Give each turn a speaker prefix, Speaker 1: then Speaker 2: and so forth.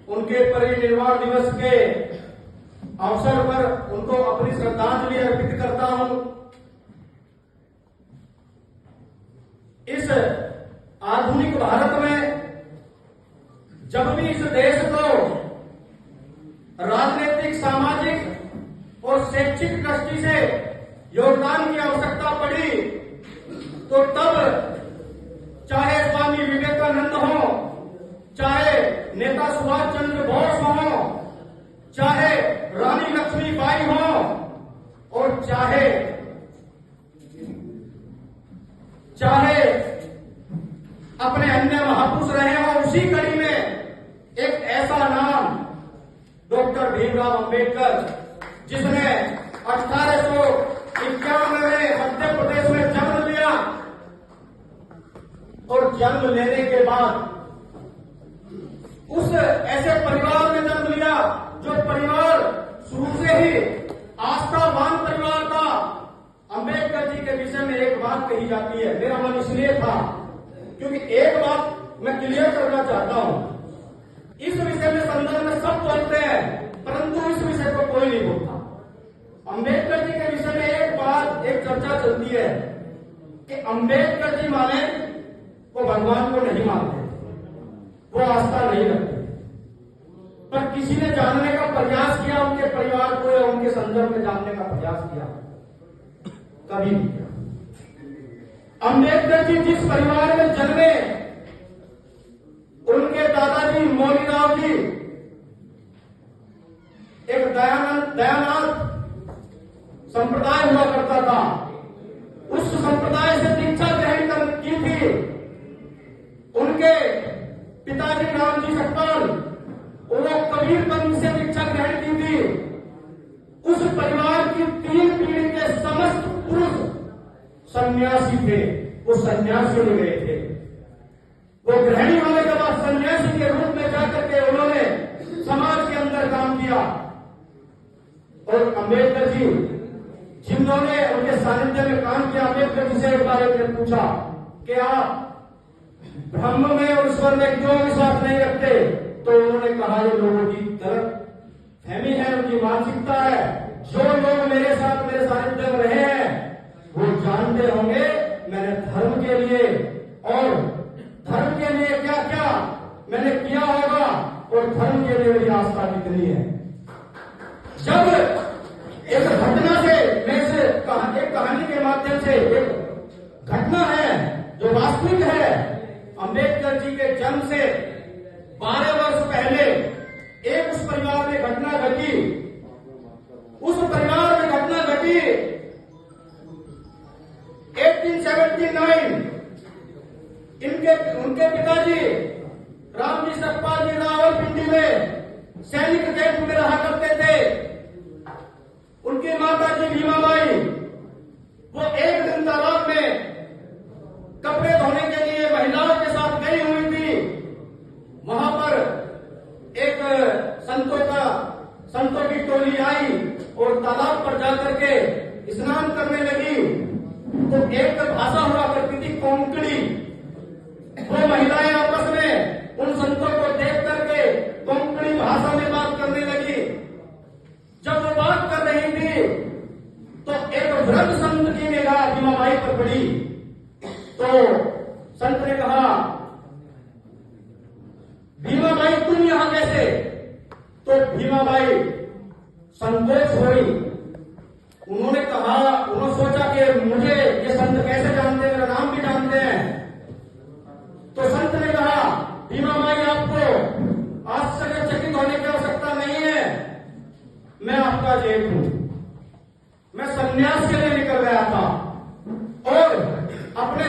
Speaker 1: उनके परिनिर्वाण दिवस के अवसर पर उनको अपनी श्रद्धांजलि अर्पित करता हूं। इस आधुनिक भारत में जब भी इस देश को राजनीतिक, सामाजिक और शैक्षिक दृष्टि से योगदान की आवश्यकता पड़ी तो तब चाहे स्वामी विवेकानंद हो, चाहे नेता सुभाष चंद्र बोस हो, चाहे रानी लक्ष्मीबाई हो और चाहे अपने अन्य महापुरुष रहे हो, उसी कड़ी में एक ऐसा नाम डॉक्टर भीमराव अंबेडकर, जिसने 1851 में मध्य प्रदेश में जन्म लिया और जन्म लेने के बाद उस ऐसे परिवार में जन्म लिया जो परिवार शुरू से ही आस्थावान परिवार था। अंबेडकर जी के विषय में एक बात कही जाती है, मेरा मन इसलिए था क्योंकि एक बात मैं क्लियर करना चाहता हूं। इस विषय में संदर्भ में सब बोलते हैं परंतु इस विषय को कोई नहीं बोलता। अंबेडकर जी के विषय में एक चर्चा चलती है कि अंबेडकर जी माने वो भगवान को नहीं मानते, वो आस्था नहीं रखते, पर किसी ने जानने का प्रयास किया, उनके परिवार को या उनके संदर्भ में जानने का प्रयास किया? कभी नहीं किया। अंबेडकर जी जिस परिवार में जन्मे, उनके दादाजी मौलीराव जी एक दयानाथ संप्रदाय हुआ करता था। उस संप्रदाय से दीक्षा ग्रहण की थी। उनके पिताजी रामजी सकपाल, वो कबीरपंथ से दीक्षा ग्रहण की थी। उस परिवार की 3 पीढ़ी के समस्त पुरुष सन्यासी थे, वो सन्यासी हो गए थे। वो गृहिणी होने के बाद सन्यासी के रूप में जाकर के उन्होंने समाज के अंदर काम किया। और अंबेडकर जी जिन्होंने उनके सानिध्य में काम किया, अंबेडकर जी से एक बार एक ने पूछा कि आप ब्रह्म में और ईश्वर में क्यों विश्वास नहीं रखते? तो उन्होंने कहा ये लोगों की गलत फहमी है, उनकी मानसिकता है। जो लोग मेरे साथ मेरे सानिध्य में रहे हैं वो जानते होंगे मैंने धर्म के लिए और धर्म के लिए क्या क्या मैंने किया होगा और धर्म के लिए मेरी आस्था कितनी है। जब एक घटना से मैं एक कहानी के माध्यम से एक घटना है जो वास्तविक है, अंबेडकर जी के जन्म से 12 वर्ष पहले एक उस परिवार में घटना घटी। उस परिवार में घटना घटी 1879। उनके पिताजी रामजी सकपाल जी रावलपिंडी में सैनिक कैंप में रहा करते थे। उनकी माता जी भीमाबाई, वो एक दिन तालाब में कपड़े धोने के लिए महिलाओं के साथ गई हुई थी। वहां पर एक संतों की टोली आई और तालाब पर जाकर के स्नान करने लगी। तो एक भाषा हुआ करती थी कोंकणी। वो महिलाएं आपस में उन संतों को देख करके कोंकणी भाषा में बात करने लगी। जब वो बात कर रही थी तो एक वृद्ध संत की निगाह भीमाबाई पर पड़ी। तो संत ने कहा, भीमाबाई तुम यहां कैसे? तो भीमाबाई संकोच हुई। उन्होंने सोचा कि मुझे ये संत कैसे जानते हैं, मेरा नाम भी जानते हैं। तो संत ने कहा, भीमाबाई आपको आश्चर्यचकित होने की आवश्यकता नहीं है, मैं आपका जेठ हूं। मैं संन्यास के लिए निकल गया था और अपने